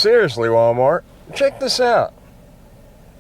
seriously, Walmart, check this out.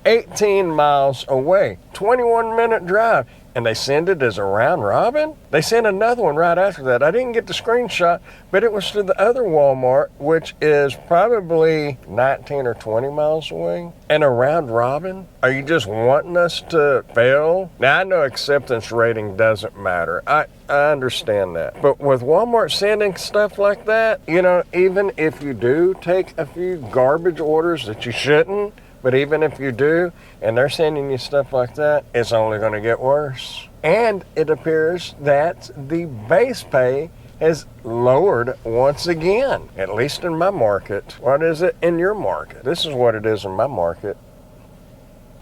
18 miles away, 21-minute drive, and they send it as a round robin? They sent another one right after that. I didn't get the screenshot, but it was to the other Walmart, which is probably 19 or 20 miles away, and a round robin? Are you just wanting us to fail? Now, I know acceptance rating doesn't matter. I understand that. But with Walmart sending stuff like that, even if you do take a few garbage orders that you shouldn't, but even if you do, and they're sending you stuff like that, it's only going to get worse. And it appears that the base pay has lowered once again, at least in my market. What is it in your market? This is what it is in my market.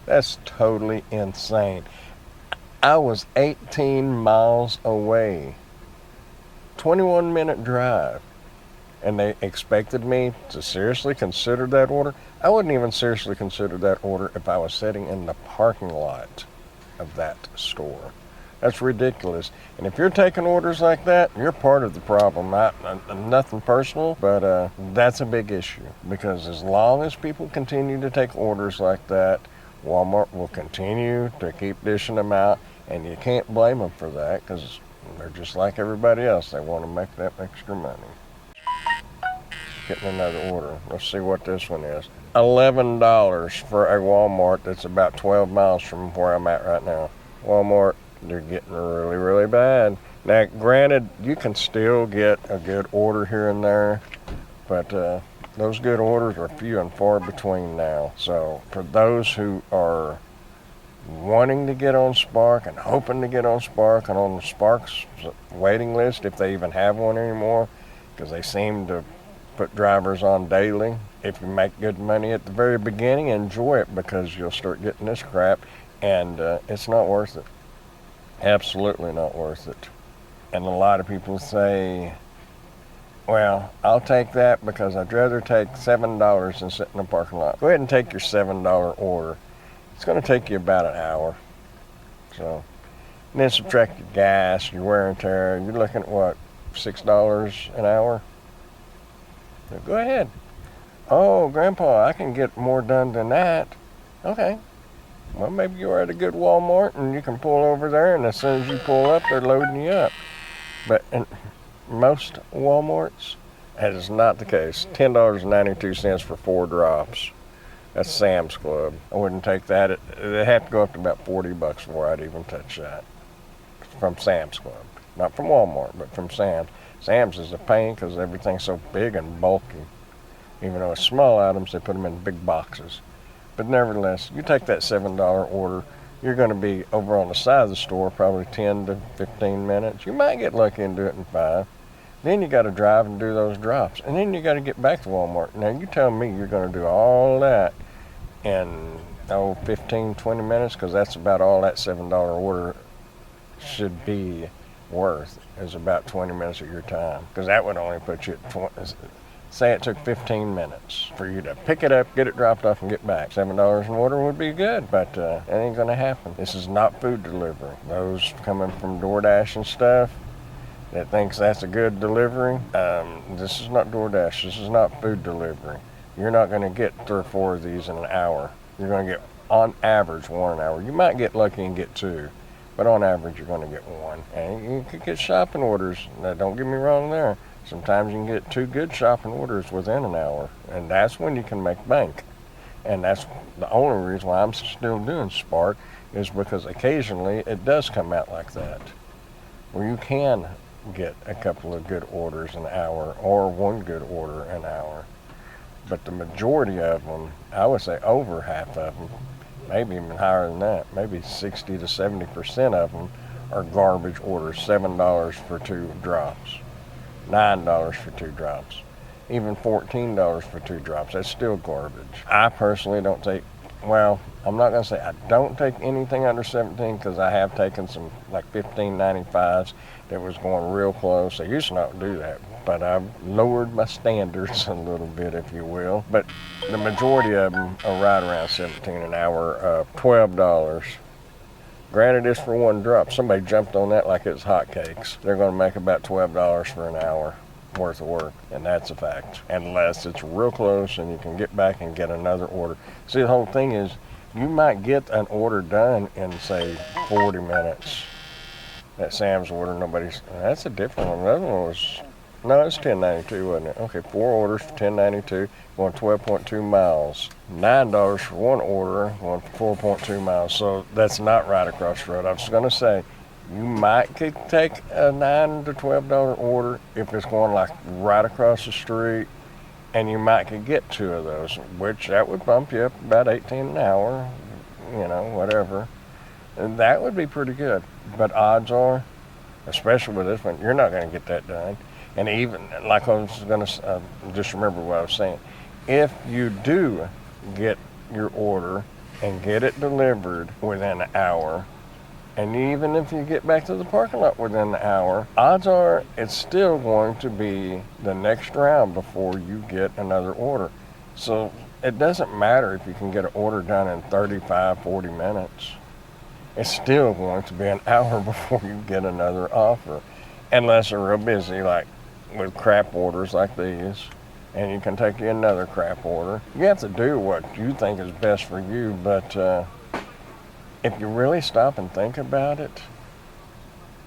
That's totally insane. I was 18 miles away, 21-minute drive, and they expected me to seriously consider that order. I wouldn't even seriously consider that order if I was sitting in the parking lot of that store. That's ridiculous. And if you're taking orders like that, you're part of the problem. Nothing personal, but that's a big issue. Because as long as people continue to take orders like that, Walmart will continue to keep dishing them out. And you can't blame them for that, because they're just like everybody else. They want to make that extra money. Getting another order. Let's see what this one is. $11 for a Walmart that's about 12 miles from where I'm at right now. Walmart, they're getting really, really bad. Now, granted, you can still get a good order here and there, but those good orders are few and far between now. So for those who are wanting to get on Spark and hoping to get on Spark and on the Spark's waiting list, if they even have one anymore, because they seem to put drivers on daily. If you make good money at the very beginning, enjoy it, because you'll start getting this crap, and it's not worth it. Absolutely not worth it. And a lot of people say, well, I'll take that because I'd rather take $7 than sit in the parking lot. Go ahead and take your $7 order. It's going to take you about an hour. So, and then subtract your gas, your wear and tear. You're looking at what, $6 an hour? So go ahead. Oh, Grandpa, I can get more done than that. Okay. Well, maybe you're at a good Walmart and you can pull over there, and as soon as you pull up, they're loading you up. But in most Walmarts, that is not the case. $10.92 for 4 drops. That's Sam's Club. I wouldn't take that. It'd have to go up to about $40 before I'd even touch that. From Sam's Club. Not from Walmart, but from Sam's. Sam's is a pain because everything's so big and bulky. Even though it's small items, they put them in big boxes. But nevertheless, you take that $7 order, you're going to be over on the side of the store probably 10 to 15 minutes. You might get lucky and do it in 5. Then you got to drive and do those drops. And then you got to get back to Walmart. Now, you tell me you're going to do all that in 15, 20 minutes, because that's about all that $7 order should be worth, is about 20 minutes of your time. Because that would only put you at 20. Say it took 15 minutes for you to pick it up, get it dropped off, and get back. $7 an order would be good, but that ain't going to happen. This is not food delivery. Those coming from DoorDash and stuff that thinks that's a good delivery, this is not DoorDash. This is not food delivery. You're not going to get 3 or 4 of these in an hour. You're going to get, on average, 1 an hour. You might get lucky and get 2, but on average, you're going to get 1. And you could get shopping orders. Now, don't get me wrong there. Sometimes you can get 2 good shopping orders within an hour, and that's when you can make bank. And that's the only reason why I'm still doing Spark, is because occasionally it does come out like that, where you can get a couple of good orders an hour, or 1 good order an hour. But the majority of them, I would say over half of them, maybe even higher than that, maybe 60 to 70% of them are garbage orders. $7 for 2 drops. $9 for 2 drops, even $14 for 2 drops. That's still garbage. I personally don't take, well, I'm not going to say I don't take anything under 17, because I have taken some like $15.95s that was going real close. I used to not do that, but I've lowered my standards a little bit, if you will. But the majority of them are right around 17 an hour, $12. Granted, it's for 1 drop. Somebody jumped on that like it was hotcakes. They're going to make about $12 for an hour. worth of work, and that's a fact. Unless it's real close and you can get back and get another order. See, the whole thing is you might get an order done in, say, 40 minutes. That Sam's order, that's a different one. The other one was, no, it's 1092, wasn't it? Okay, 4 orders for 1092, going 12.2 miles. $9 for one order, going 4.2 miles. So that's not right across the road. I was going to say, you might take a $9 to $12 order if it's going like right across the street, and you might could get 2 of those, which that would bump you up about 18 an hour, whatever. And that would be pretty good. But odds are, especially with this one, you're not going to get that done. And even, like I was going to, just remember what I was saying. If you do get your order and get it delivered within an hour, and even if you get back to the parking lot within an hour, odds are it's still going to be the next round before you get another order. So it doesn't matter if you can get an order done in 35, 40 minutes. It's still going to be an hour before you get another offer, unless they're real busy, like with crap orders like these, and you can take you another crap order. You have to do what you think is best for you, but if you really stop and think about it,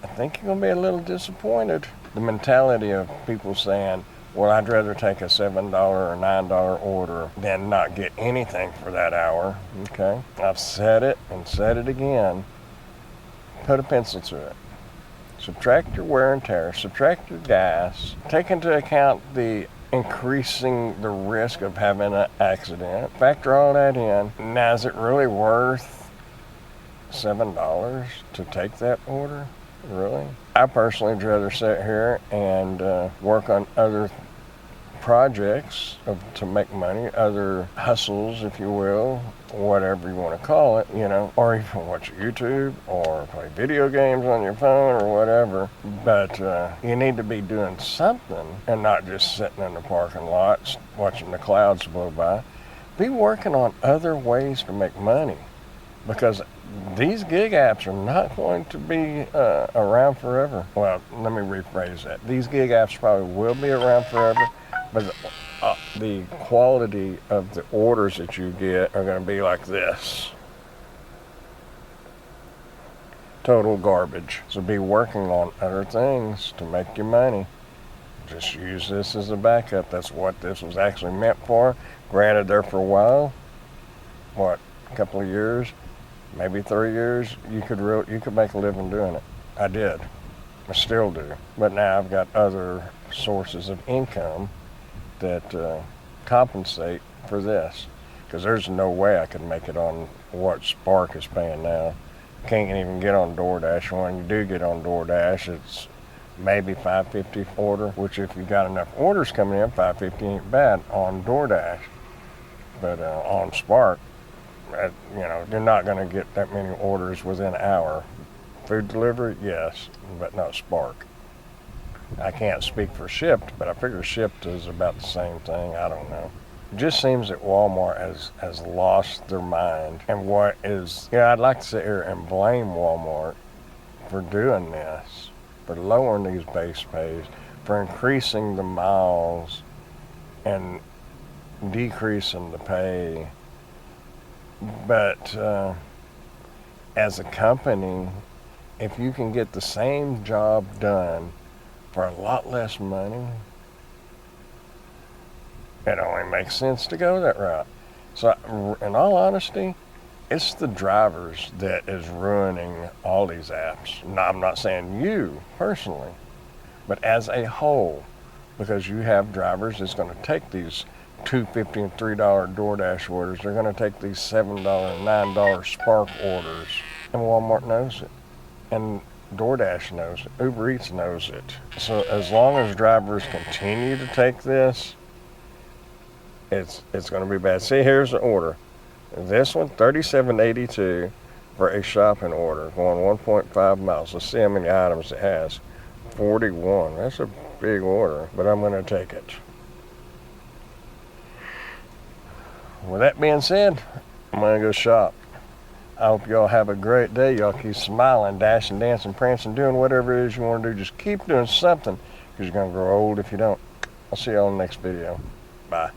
I think you're going to be a little disappointed. The mentality of people saying, well, I'd rather take a $7 or $9 order than not get anything for that hour. Okay? I've said it and said it again. Put a pencil to it. Subtract your wear and tear, subtract your gas, take into account the increasing the risk of having an accident, factor all that in. Now, is it really worth $7 to take that order? Really? I personally would rather sit here and work on other projects to make money, other hustles, if you will, whatever you want to call it, or even watch YouTube or play video games on your phone or whatever. But you need to be doing something and not just sitting in the parking lot watching the clouds blow by. Be working on other ways to make money, because these gig apps are not going to be around forever. Well, let me rephrase that. These gig apps probably will be around forever, but the quality of the orders that you get are going to be like this. Total garbage. So be working on other things to make your money. Just use this as a backup. That's what this was actually meant for. Granted, there for a while, a couple of years, maybe 3 years, you could make a living doing it. I did. I still do. But now I've got other sources of income that compensate for this, because there's no way I could make it on what Spark is paying now. Can't even get on DoorDash. When you do get on DoorDash, it's maybe $5.50 order, which if you got enough orders coming in, $5.50 ain't bad on DoorDash. But on Spark, you're not going to get that many orders within an hour. Food delivery, yes, but not Spark. I can't speak for Shipt, but I figure Shipt is about the same thing. I don't know. It just seems that Walmart has lost their mind. And what is, I'd like to sit here and blame Walmart for doing this, for lowering these base pays, for increasing the miles and decreasing the pay. But as a company, if you can get the same job done for a lot less money, it only makes sense to go that route. So in all honesty, it's the drivers that is ruining all these apps. No, I'm not saying you personally, but as a whole, because you have drivers that's going to take these $2.50 and $3 DoorDash orders. They're going to take these $7 and $9 Spark orders, and Walmart knows it, and DoorDash knows it, Uber Eats knows it. So as long as drivers continue to take this, it's going to be bad. See, here's the order. This one, $37.82 for a shopping order, going 1.5 miles. Let's see how many items it has. 41. That's a big order, but I'm going to take it. With that being said, I'm going to go shop. I hope y'all have a great day. Y'all keep smiling, dashing, dancing, prancing, doing whatever it is you want to do. Just keep doing something. because you're going to grow old if you don't. I'll see you on the next video. Bye.